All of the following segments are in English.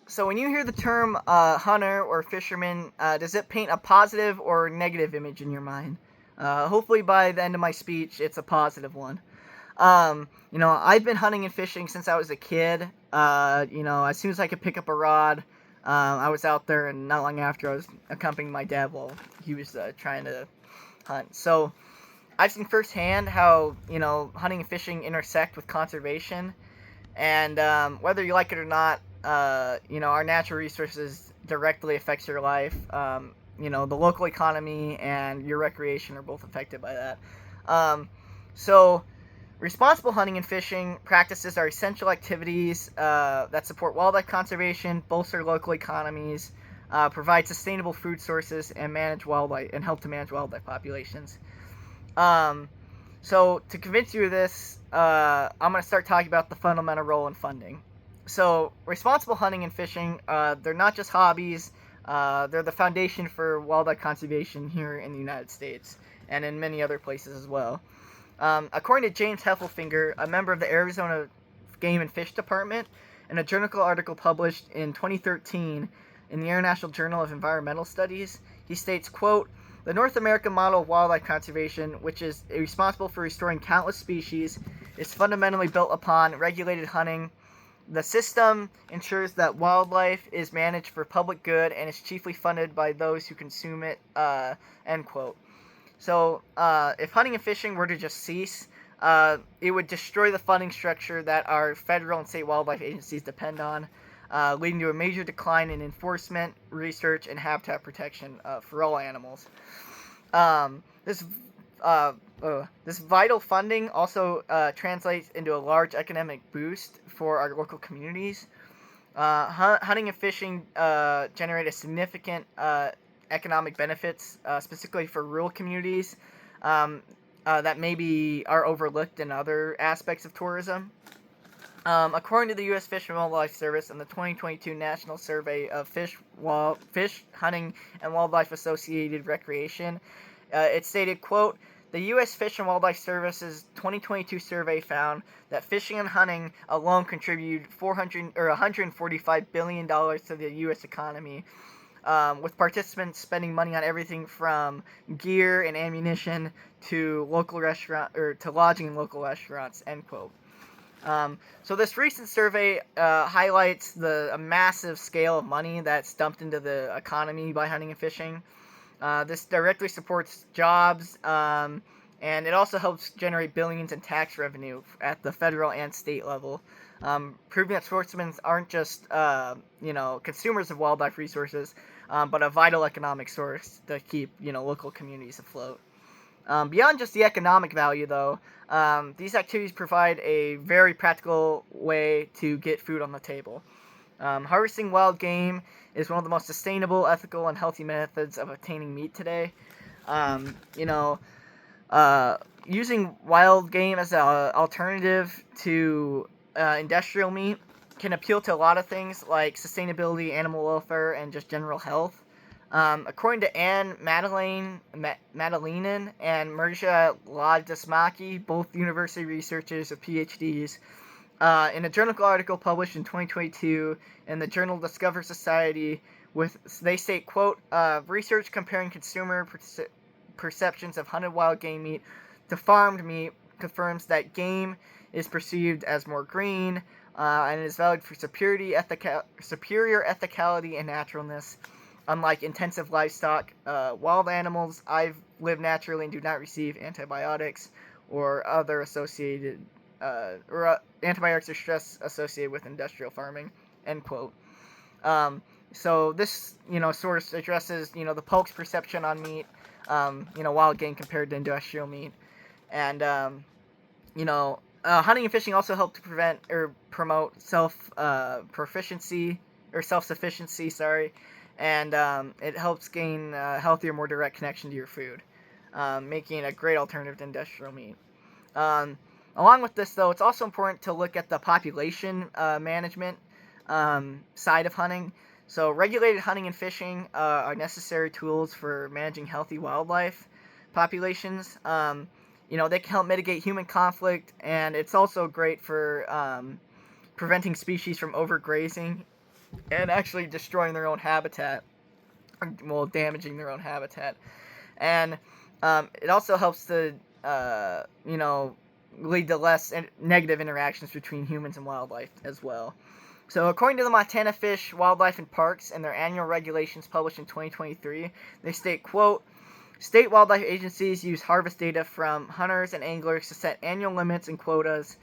So when you hear the term hunter or fisherman, does it paint a positive or negative image in your mind? Hopefully by the end of my speech, it's a positive one. I've been hunting and fishing since I was a kid. As soon as I could pick up a rod, I was out there, and not long after, I was accompanying my dad while he was trying to hunt. So I've seen firsthand how hunting and fishing intersect with conservation, and whether you like it or not, our natural resources directly affects your life. The local economy and your recreation are both affected by that. So responsible hunting and fishing practices are essential activities that support wildlife conservation, bolster local economies, provide sustainable food sources, and help to manage wildlife populations. Um, so to convince you of this, I'm going to start talking about the fundamental role in funding. So responsible hunting and fishing, they're not just hobbies. They're the foundation for wildlife conservation here in the United States and in many other places as well. According to James Heffelfinger, a member of the Arizona Game and Fish Department, in a journal article published in 2013 in the International Journal of Environmental Studies, he states, quote, "The North American model of wildlife conservation, which is responsible for restoring countless species, is fundamentally built upon regulated hunting. The system ensures that wildlife is managed for public good and is chiefly funded by those who consume it," end quote. So, if hunting and fishing were to just cease, it would destroy the funding structure that our federal and state wildlife agencies depend on, leading to a major decline in enforcement, research, and habitat protection for all animals. Um, this this vital funding also translates into a large economic boost for our local communities. Hunting and fishing generate a significant economic benefits, specifically for rural communities that maybe are overlooked in other aspects of tourism. According to the U.S. Fish and Wildlife Service and the 2022 National Survey of Fish, Hunting, and Wildlife Associated Recreation, it stated, quote, "The U.S. Fish and Wildlife Service's 2022 survey found that fishing and hunting alone contribute $145 billion to the U.S. economy, with participants spending money on everything from gear and ammunition to lodging in local restaurants," end quote. So this recent survey highlights the massive scale of money that's dumped into the economy by hunting and fishing. This directly supports jobs, and it also helps generate billions in tax revenue at the federal and state level, proving that sportsmen aren't just consumers of wildlife resources, but a vital economic source to keep local communities afloat. Beyond just the economic value, though, these activities provide a very practical way to get food on the table. Harvesting wild game is one of the most sustainable, ethical, and healthy methods of obtaining meat today. Um, you know, Using wild game as an alternative to industrial meat can appeal to a lot of things like sustainability, animal welfare, and just general health. According to Anne Madeleine and Mirja Ladismaki, both university researchers with PhDs, in a journal article published in 2022 in the journal Discover Society, they state, quote, "Research comparing consumer perceptions of hunted wild game meat to farmed meat confirms that game is perceived as more green and is valued for superior ethicality and naturalness. Unlike intensive livestock, wild animals live naturally and do not receive antibiotics or other associated antibiotics or stress associated with industrial farming," end quote. So this source addresses the public's perception on meat, wild game compared to industrial meat, and hunting and fishing also help to prevent or promote self-sufficiency. Sorry. And it helps gain a healthier, more direct connection to your food, making it a great alternative to industrial meat. Along with this, though, it's also important to look at the population management side of hunting. So regulated hunting and fishing are necessary tools for managing healthy wildlife populations. They can help mitigate human conflict, and it's also great for preventing species from overgrazing and actually destroying their own habitat, well, damaging their own habitat. And it also helps to, lead to less negative interactions between humans and wildlife as well. So, according to the Montana Fish, Wildlife, and Parks and their annual regulations published in 2023, they state, quote, state wildlife agencies use harvest data from hunters and anglers to set annual limits and quotas,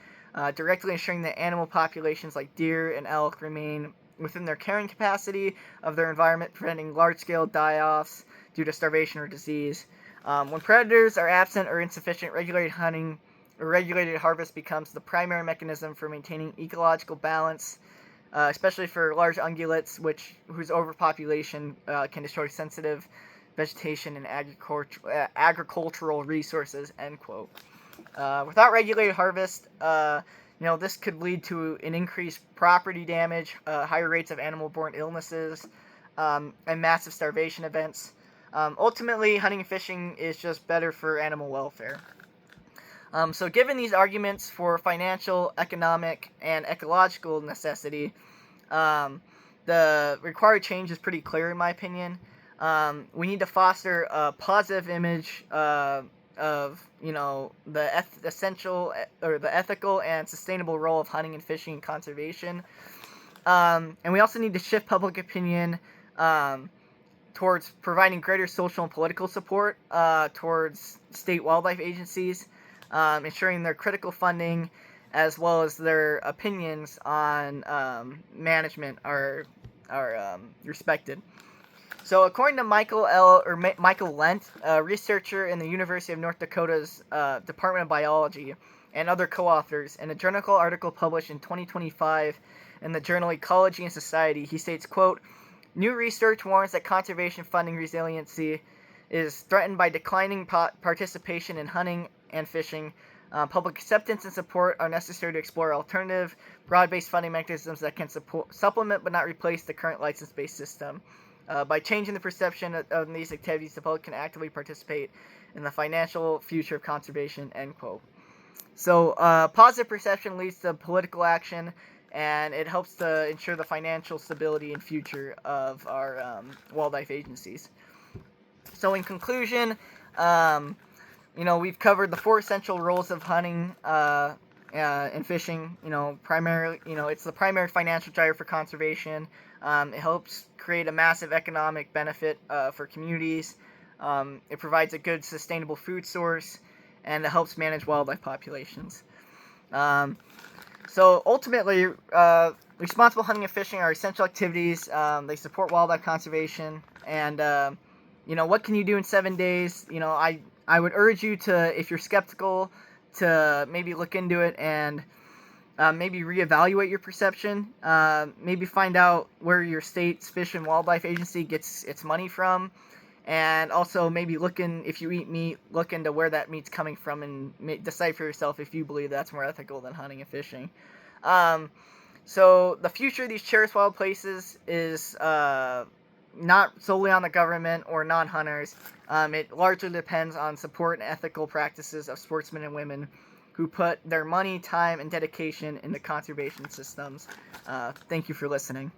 directly ensuring that animal populations like deer and elk remain within their carrying capacity of their environment, preventing large-scale die-offs due to starvation or disease. When predators are absent or insufficient, regulated hunting or regulated harvest becomes the primary mechanism for maintaining ecological balance, especially for large ungulates, whose overpopulation can destroy sensitive vegetation and agricultural resources, end quote. Without regulated harvest, this could lead to an increased property damage, higher rates of animal-borne illnesses, and massive starvation events. Ultimately, hunting and fishing is just better for animal welfare. So given these arguments for financial, economic, and ecological necessity, the required change is pretty clear in my opinion. We need to foster a positive image of the ethical and sustainable role of hunting and fishing and conservation. And we also need to shift public opinion towards providing greater social and political support towards state wildlife agencies, ensuring their critical funding as well as their opinions on management are respected. So, according to Michael Lent, a researcher in the University of North Dakota's Department of Biology, and other co-authors, in a journal article published in 2025 in the journal Ecology and Society, he states, quote, new research warns that conservation funding resiliency is threatened by declining participation in hunting and fishing. Public acceptance and support are necessary to explore alternative, broad-based funding mechanisms that can supplement but not replace the current license-based system. By changing the perception of these activities, the public can actively participate in the financial future of conservation, end quote. So, positive perception leads to political action, and it helps to ensure the financial stability and future of our wildlife agencies. So, in conclusion, we've covered the four essential roles of hunting and fishing. Primarily, it's the primary financial driver for conservation. It helps create a massive economic benefit for communities. It provides a good, sustainable food source, and it helps manage wildlife populations. So ultimately, responsible hunting and fishing are essential activities. They support wildlife conservation, and what can you do in 7 days? I would urge you to, if you're skeptical, to maybe look into it and maybe reevaluate your perception. Maybe find out where your state's Fish and Wildlife Agency gets its money from. And also maybe if you eat meat, look into where that meat's coming from and decide for yourself if you believe that's more ethical than hunting and fishing. So the future of these cherished wild places is not solely on the government or non-hunters. It largely depends on support and ethical practices of sportsmen and women who put their money, time, and dedication into conservation systems. Thank you for listening.